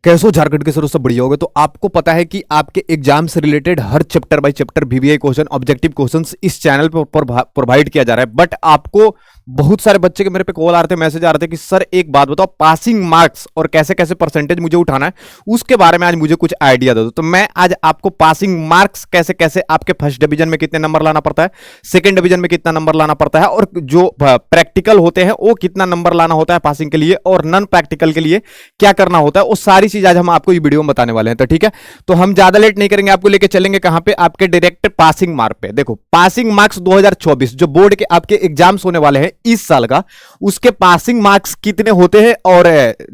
कैसो झारखंड के सर सब बढ़िया होगा। तो आपको पता है कि आपके एग्जाम से related her chapter by chapter VVI question objective questions इस चैनल पर प्रोवाइड किया जा रहा है। बट आपको बहुत सारे बच्चे के मेरे पे कॉल आ रहे थे, मैसेज आ रहे थे कि सर एक बात बताओ, पासिंग मार्क्स और कैसे कैसे परसेंटेज मुझे उठाना है उसके बारे में आज मुझे कुछ आइडिया दे दो। तो मैं आज आपको पासिंग मार्क्स कैसे कैसे आपके फर्स्ट डिवीजन में कितने नंबर लाना पड़ता है, सेकंड डिवीजन में कितना नंबर लाना पड़ता है, और जो प्रैक्टिकल होते हैं वो कितना नंबर लाना होता है पासिंग के लिए, और नॉन प्रैक्टिकल के लिए क्या करना होता है, वो सारी चीज आज हम आपको ये वीडियो में बताने वाले हैं। तो ठीक है, तो हम ज्यादा लेट नहीं करेंगे, आपको लेके चलेंगे कहां पे, आपके डायरेक्ट पासिंग मार्क पे। देखो पासिंग मार्क्स 2024 जो बोर्ड के आपके एग्जाम्स होने वाले हैं इस साल का, उसके पासिंग मार्क्स कितने होते हैं और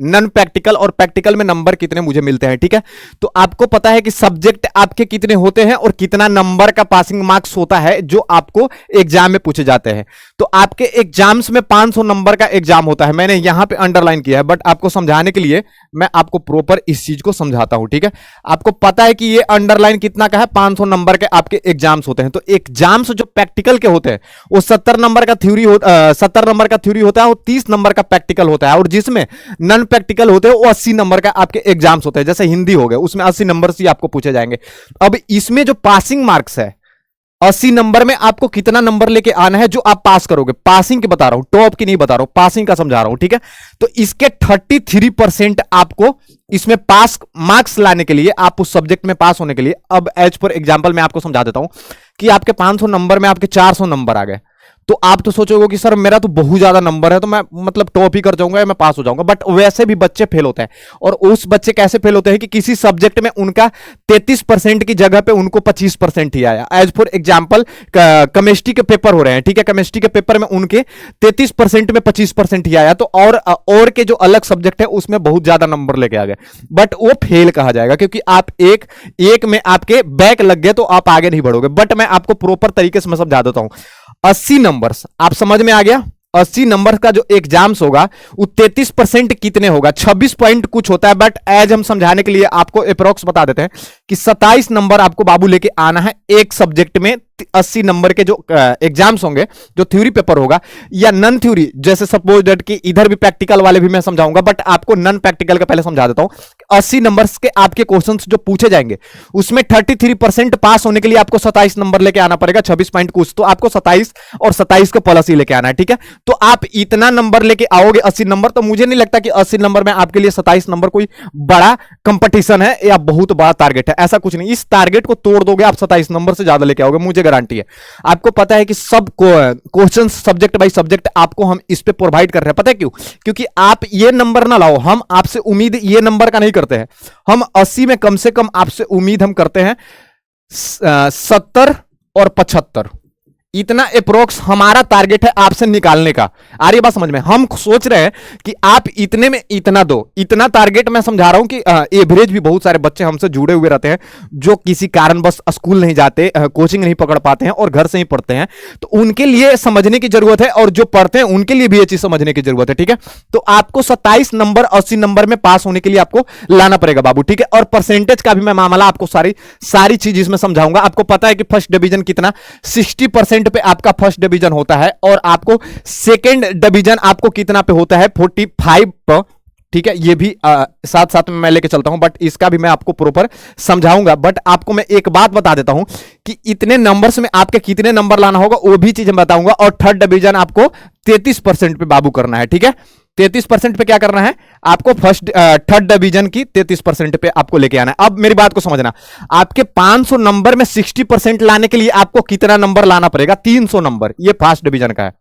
नॉन प्रैक्टिकल और प्रैक्टिकल में नंबर कितने मुझे मिलते हैं। ठीक है, तो आपको पता है कि सब्जेक्ट आपके कितने होते हैं और कितना नंबर का पासिंग मार्क्स होता है जो आपको एग्जाम में पूछे जाते हैं। तो आपके एग्जाम्स में 500 नंबर का एग्जाम होता है, मैंने यहां पे अंडरलाइन किया है, बट आपको समझाने के लिए मैं आपको प्रॉपर इस चीज को समझाता हूं। ठीक है, आपको पता है कि ये अंडरलाइन कितना का है, 500 नंबर के आपके एग्जाम्स होते हैं। तो एग्जाम्स जो प्रैक्टिकल के होते हैं वो 70 नंबर का थ्योरी 70 नंबर का थ्योरी होता है और 30 नंबर का प्रैक्टिकल होता है, और जिसमें नॉन प्रैक्टिकल होते हैं वो 80 नंबर का आपके एग्जाम्स होते हैं। जैसे हिंदी हो गए, उसमें 80 नंबर से आपको पूछे जाएंगे। अब इसमें जो पासिंग मार्क्स है 80 नंबर में आपको कितना नंबर लेके आना है जो आप पास करोगे, पासिंग की बता रहा हूं, टॉप की नहीं बता रहा हूं, पासिंग का समझा रहा हूं। ठीक है, तो इसके 33% आपको इसमें पास मार्क्स लाने के लिए, आप उस सब्जेक्ट में पास होने के लिए, अब एज पर एग्जांपल मैं आपको समझा देता हूं कि आपके 500 नंबर में आपके 400 नंबर आ गए, तो आप तो सोचोगे कि सर मेरा तो बहुत ज्यादा नंबर है, तो मैं मतलब टॉप ही कर जाऊंगा या मैं पास हो जाऊंगा। बट वैसे भी बच्चे फेल होते हैं, और उस बच्चे कैसे फेल होते हैं कि किसी सब्जेक्ट में उनका 33% की जगह पे उनको 25% ही आया। एज फॉर एग्जांपल केमिस्ट्री के पेपर हो रहे हैं, ठीक है, केमिस्ट्री के पेपर में उनके 33% में 25% ही आया, तो और के जो अलग सब्जेक्ट है उसमें बहुत ज्यादा नंबर लेके आ गए, बट वो फेल कहा जाएगा क्योंकि आप एक में आपके बैक लग गए तो आप आगे नहीं बढ़ोगे। बट मैं आपको प्रॉपर तरीके से मैं समझा देता हूं। 80 नंबर्स आप समझ में आ गया, 80 नंबर का जो एग्जाम्स होगा वो 33% कितने होगा, 26 पॉइंट कुछ होता है। बट एज हम समझाने के लिए आपको अप्रोक्स बता देते हैं कि 27 नंबर आपको बाबू लेके आना है एक सब्जेक्ट में। 80 नंबर के जो एग्जाम्स होंगे, जो थ्योरी पेपर होगा या नॉन थ्योरी, जैसे सपोज दैट कि इधर भी प्रैक्टिकल वाले भी मैं समझाऊंगा, बट आपको नॉन प्रैक्टिकल का पहले समझा देता हूं। 80 नंबर्स के आपके क्वेश्चंस जो पूछे जाएंगे उसमें 33% पास होने के लिए आपको 27 नंबर लेके आना पड़ेगा, 26 पॉइंट कुछ, तो आपको 27 और 27 का प्लस ही लेके आना है। ठीक है, तो आप इतना नंबर लेके आओगे 80 नंबर, तो मुझे नहीं लगता कि 80 नंबर में आपके लिए 27 नंबर कोई बड़ा कंपटीशन है या बहुत बड़ा टारगेट है, ऐसा कुछ नहीं। इस टारगेट को तोड़ दोगे आप, 27 नंबर से ज्यादा लेके आओगे, मुझे गारंटी है। आपको पता है कि सब क्वेश्चन सब्जेक्ट बाय सब्जेक्ट आपको हम इस पे प्रोवाइड कर रहे हैं, पता है क्यों? क्योंकि आप ये नंबर ना लाओ, हम आपसे उम्मीद ये नंबर का नहीं करते हैं। हम 80 में कम से कम आपसे उम्मीद हम करते हैं 70 और 75, इतना अप्रोक्स हमारा टारगेट है आपसे निकालने का। आ रही बात समझ में? हम सोच रहे हैं कि आप इतने में इतना दो, इतना टारगेट मैं समझा रहा हूं कि एवरेज भी बहुत सारे बच्चे हमसे जुड़े हुए रहते हैं जो किसी कारण बस स्कूल नहीं जाते, कोचिंग नहीं पकड़ पाते हैं और घर से ही पढ़ते हैं, तो उनके लिए समझने की जरूरत है, और जो पढ़ते हैं उनके लिए भी ये चीज समझने की जरूरत है। ठीक है, तो आपको 27 नंबर 80 नंबर में पास होने के लिए आपको लाना पड़ेगा बाबू। ठीक है, और परसेंटेज का भी मैं मामला आपको सारी चीज इसमें समझाऊंगा। आपको पता है कि फर्स्ट डिवीजन कितना 60% पे आपका फर्स्ट डिवीजन होता है, और आपको सेकंड डिवीजन आपको कितना पे होता है 45 पर। ठीक है, ये भी साथ साथ में मैं लेके चलता हूं, बट इसका भी मैं आपको प्रॉपर समझाऊंगा। बट आपको मैं एक बात बता देता हूं कि इतने नंबर्स में आपके कितने नंबर लाना होगा वो भी चीज मैं बताऊंगा, और थर्ड डिवीजन आपको 33% पे बाबू करना है। ठीक है, 33% पे क्या करना है आपको, थर्ड डिवीजन की 33% पे आपको लेके आना है। अब मेरी बात को समझना, आपके 500 नंबर में 60% लाने के लिए आपको कितना नंबर लाना पड़ेगा? 300 नंबर, ये फर्स्ट डिवीजन का है।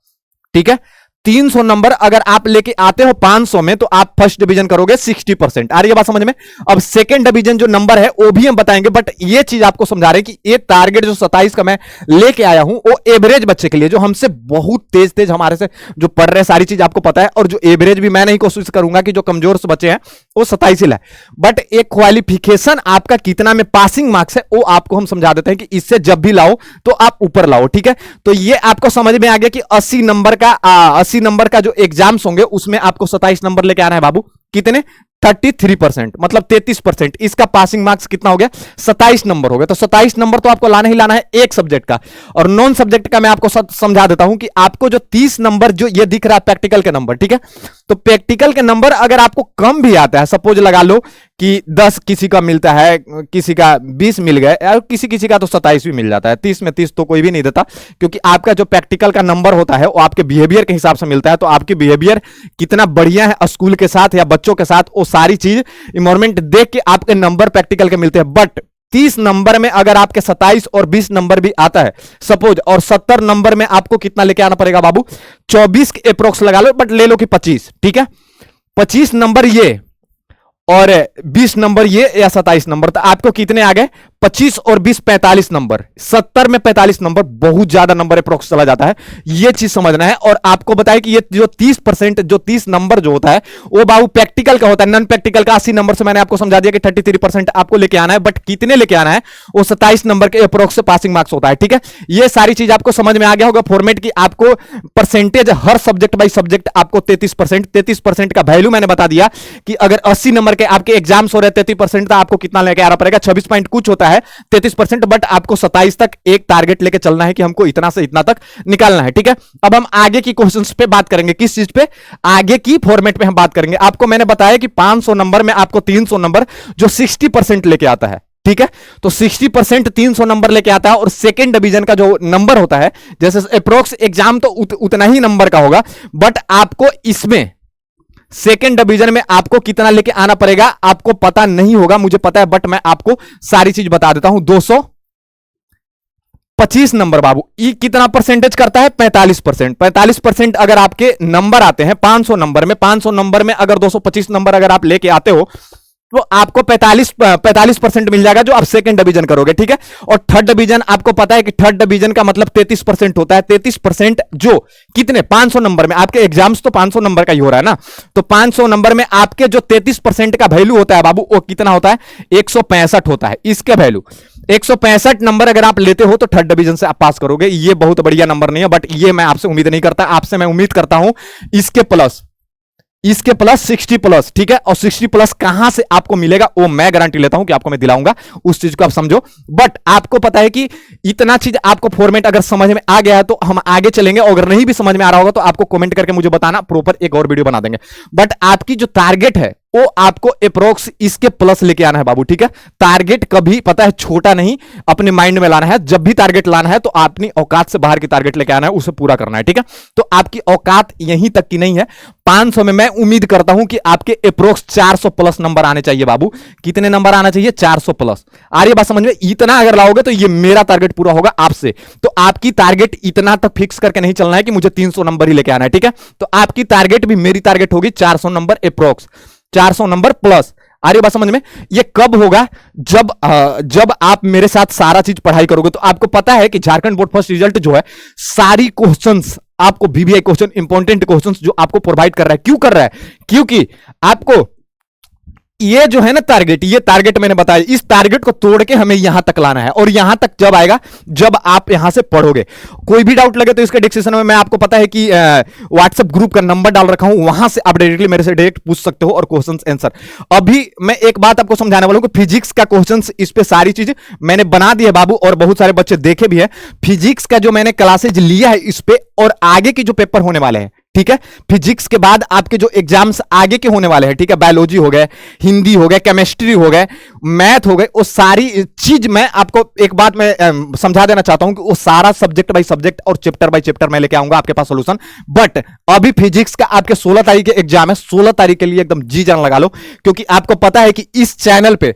ठीक है, 300 नंबर अगर आप लेके आते हो 500 में, तो आप फर्स्ट डिवीजन करोगे 60%। आ रही है बात समझ में? अब सेकंड डिवीजन जो नंबर है वो भी हम बताएंगे, बट ये चीज आपको समझा रहे हैं कि ये टारगेट जो 27 का मैं लेके आया हूं वो एवरेज बच्चे के लिए, जो हमसे बहुत तेज हमारे से जो पढ़ रहे हैं, सारी चीज आपको पता है, और जो एवरेज भी मैं नहीं कोशिश करूंगा कि जो कमजोर से बच्चे हैं वो 27 ही लाए, बट एक क्वालिफिकेशन आपका कितना में पासिंग मार्क्स है वो आपको हम समझा देते हैं कि इससे जब भी लाओ तो आप ऊपर लाओ। ठीक है, तो ये आपको समझ में आ गया कि 80 नंबर का जो एग्जाम्स होंगे उसमें आपको 27 नंबर लेके आना है बाबू। कितने? 33%, मतलब 33%। इसका पासिंग मार्क्स कितना हो गया? 27 नंबर हो गया। तो 27 नंबर तो आपको लाना ही लाना है एक सब्जेक्ट का, और नॉन सब्जेक्ट का मैं आपको समझा देता हूं कि आपको जो 30 नंबर जो ये दिख रहा है प्रैक्टिकल के नंबर, ठीक है, तो प्रैक्टिकल के नंबर अगर आपको कम भी आता है, सपोज लगा लो कि 10 किसी का मिलता है, किसी का 20 मिल गए, और किसी किसी का तो 27 भी मिल जाता है, 30 में 30 तो कोई भी नहीं देता, क्योंकि आपका जो प्रैक्टिकल का नंबर होता है वो आपके बिहेवियर के हिसाब से मिलता है। तो आपकी बिहेवियर कितना बढ़िया है स्कूल के साथ या बच्चों के साथ, वो सारी चीज इन्वायरमेंट देख के आपके नंबर प्रैक्टिकल के मिलते हैं। बट 30 नंबर में अगर आपके 27 और 20 नंबर भी आता है सपोज, और 70 नंबर में आपको कितना लेके आना पड़ेगा बाबू, 24 के अप्रोक्स लगा लो, बट ले लो कि 25, ठीक है, 25 नंबर ये और 20 नंबर ये या 27 नंबर, तो आपको कितने आ गए, 25 और 20 45 नंबर, 70 में 45 नंबर, बहुत ज्यादा नंबर अप्रोक्स चला जाता है, ये चीज समझना है। और आपको बताया कि ये जो 30% जो 30 नंबर जो होता है वो बाबू प्रैक्टिकल का होता है, नॉन प्रैक्टिकल का 80 नंबर से मैंने आपको समझा दिया कि 33% आपको लेके आना है, बट कितने लेके आना है, वो 27 नंबर के अप्रोक्स से पासिंग मार्क्स होता है, ठीक है। ये सारी चीज आपको समझ में आ गया होगा फॉर्मेट की, आपको percentage her subject by subject आपको 33% का वैल्यू मैंने बता दिया कि अगर 80 नंबर के आपके एग्जाम्स हो रहे हैं 33% का आपको कितना लेके आना पड़ेगा, 26 पॉइंट कुछ होता है 33%, बट आपको 27 तक एक टारगेट लेके चलना है कि हमको इतना से इतना तक निकालना है, ठीक है। अब हम आगे की क्वेश्चंस पे बात करेंगे, किस चीज पे, आगे की फॉर्मेट पे हम बात करेंगे। आपको मैंने बताया कि 500 नंबर में आपको 300 नंबर जो 60% लेके आता है, ठीक है, तो 60% 300 नंबर लेके आता है, और सेकेंड डिवीजन का जो नंबर होता है, जैसे अप्रोक्स एग्जाम तो उतना ही नंबर का होगा, बट आपको इसमें सेकेंड डिवीजन में आपको कितना लेके आना पड़ेगा आपको पता नहीं होगा, मुझे पता है, बट मैं आपको सारी चीज बता देता हूं। 225 नंबर बाबू, ये कितना परसेंटेज करता है, 45%। 45% अगर आपके नंबर आते हैं 500 नंबर में, 500 नंबर में अगर 225 नंबर अगर आप लेके आते हो तो आपको 45% मिल जाएगा जो आप सेकंड डिवीजन करोगे, ठीक है। और थर्ड डिवीजन आपको पता है कि थर्ड डिवीजन का मतलब 33% होता है, 33% जो कितने 500 नंबर में, आपके एग्जाम्स तो 500 नंबर का ही हो रहा है ना, तो 500 नंबर में आपके जो 33% का वैल्यू होता है बाबू, वो कितना होता है, 165 होता है। इसके वैल्यू 165 नंबर अगर आप लेते हो तो थर्ड डिवीजन से आप पास करोगे। ये बहुत बढ़िया नंबर नहीं है, बट ये मैं आपसे उम्मीद नहीं करता, आपसे मैं उम्मीद करता हूं इसके प्लस 60 प्लस, ठीक है। और 60 प्लस कहां से आपको मिलेगा वो मैं गारंटी लेता हूं कि आपको मैं दिलाऊंगा, उस चीज को आप समझो। बट आपको पता है कि इतना चीज आपको फॉर्मेट अगर समझ में आ गया है तो हम आगे चलेंगे, और अगर नहीं भी समझ में आ रहा होगा तो आपको कमेंट करके मुझे बताना, प्रॉपर एक और वीडियो बना देंगे। बट आपकी जो टारगेट है वो आपको अप्रोक्स इसके प्लस लेके आना है बाबू, ठीक है। टारगेट कभी पता है छोटा नहीं, अपने माइंड में लाना है। जब भी टारगेट लाना है तो अपनी औकात से बाहर की टारगेट लेके आना है, उसे पूरा करना है, ठीक है। तो आपकी औकात यहीं तक की नहीं है, 500 में मैं उम्मीद करता हूं कि आपके अप्रोक्स 400 प्लस नंबर आने चाहिए बाबू। कितने नंबर आना चाहिए, 400 प्लस। आ रही है बात समझ में, इतना अगर लाओगे तो ये मेरा टारगेट पूरा होगा आपसे। तो आपकी टारगेट इतना तक फिक्स करके नहीं चलना है कि मुझे 300 नंबर ही लेके आना है, ठीक है। तो आपकी टारगेट भी मेरी टारगेट होगी 400 नंबर अप्रोक्स, 400 नंबर प्लस। आ रही बात समझ में, ये कब होगा, जब आप मेरे साथ सारा चीज पढ़ाई करोगे। तो आपको पता है कि झारखंड बोर्ड फर्स्ट रिजल्ट जो है, सारी क्वेश्चंस आपको वीवीआई क्वेश्चन, इंपॉर्टेंट क्वेश्चंस जो आपको प्रोवाइड कर रहा है। क्यों कर रहा है, क्योंकि आपको ये जो है ना टारगेट, ये टारगेट मैंने बताया, इस टारगेट को तोड़ के हमें यहां तक लाना है। और यहां तक जब आएगा, जब आप यहां से पढ़ोगे। कोई भी डाउट लगे तो इसके डिस्क्रिप्शन में मैं आपको पता है कि व्हाट्सएप ग्रुप का नंबर डाल रखा हूं, वहां से आप डायरेक्टली मेरे से डायरेक्ट पूछ सकते हो और क्वेश्चंस आंसर। अभी मैं एक बात आपको समझाने वाला हूं कि फिजिक्स का क्वेश्चंस, इस पे सारी चीज मैंने बना दी है बाबू, और बहुत सारे बच्चे देखे भी है। फिजिक्स का जो मैंने क्लासेज लिया है इस पे, और आगे के जो पेपर होने वाले हैं, ठीक है, फिजिक्स के बाद आपके जो एग्जाम्स आगे के होने वाले हैं, ठीक है, बायोलॉजी हो गए, हिंदी हो गए, केमिस्ट्री हो गए, मैथ हो गए, वो सारी चीज मैं आपको एक बात मैं समझा देना चाहता हूं कि वो सारा सब्जेक्ट बाय सब्जेक्ट और चैप्टर बाय चैप्टर मैं लेके आऊंगा आपके पास सॉल्यूशन। बट अभी फिजिक्स का आपके 16 तारीख के एग्जाम है, 16 तारीख के लिए एकदम जी जान लगा लो, क्योंकि आपको पता है कि इस चैनल पे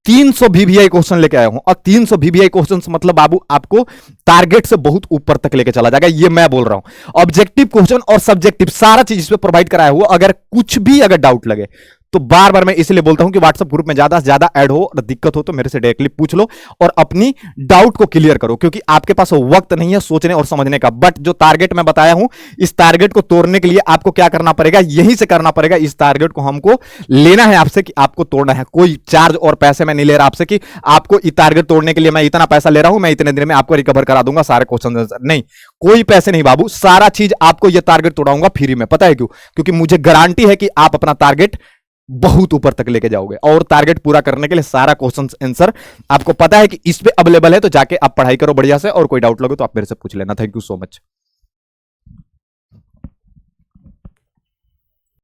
300 वीवीआई क्वेश्चन लेके आया हूं, और 300 वीवीआई क्वेश्चन मतलब बाबू आपको टारगेट से बहुत ऊपर तक लेके चला जाएगा, ये मैं बोल रहा हूं। ऑब्जेक्टिव क्वेश्चन और सब्जेक्टिव सारा चीज इस पे प्रोवाइड कराया हुआ। अगर कुछ भी अगर डाउट लगे तो बार बार मैं इसलिए बोलता हूं कि व्हाट्सएप ग्रुप में ज्यादा से ज्यादा ऐड हो, और दिक्कत हो तो मेरे से डायरेक्टली पूछ लो और अपनी डाउट को क्लियर करो, क्योंकि आपके पास वक्त नहीं है सोचने और समझने का। बट जो टारगेट मैं बताया हूं, इस टारगेट को तोड़ने के लिए आपको क्या करना पड़ेगा, यहीं से करना पड़ेगा। इस टारगेट को हमको लेना है आपसे कि आपको तोड़ना है। कोई चार्ज और पैसे मैं नहीं ले रहा आपसे कि आपको इस टारगेट तोड़ने के लिए मैं इतना पैसा ले रहा हूं, मैं इतने दिन में आपको रिकवर करा दूंगा सारे क्वेश्चन। नहीं, कोई पैसे नहीं बाबू, सारा चीज आपको यह टारगेट तोड़ाऊंगा फ्री में। पता है क्यों? क्योंकि मुझे गारंटी है कि आप अपना टारगेट बहुत ऊपर तक लेके जाओगे। और टारगेट पूरा करने के लिए सारा क्वेश्चन आंसर आपको पता है कि इस पे अवेलेबल है, तो जाके आप पढ़ाई करो बढ़िया से। और कोई डाउट लगे तो आप मेरे से पूछ लेना। Thank you so much.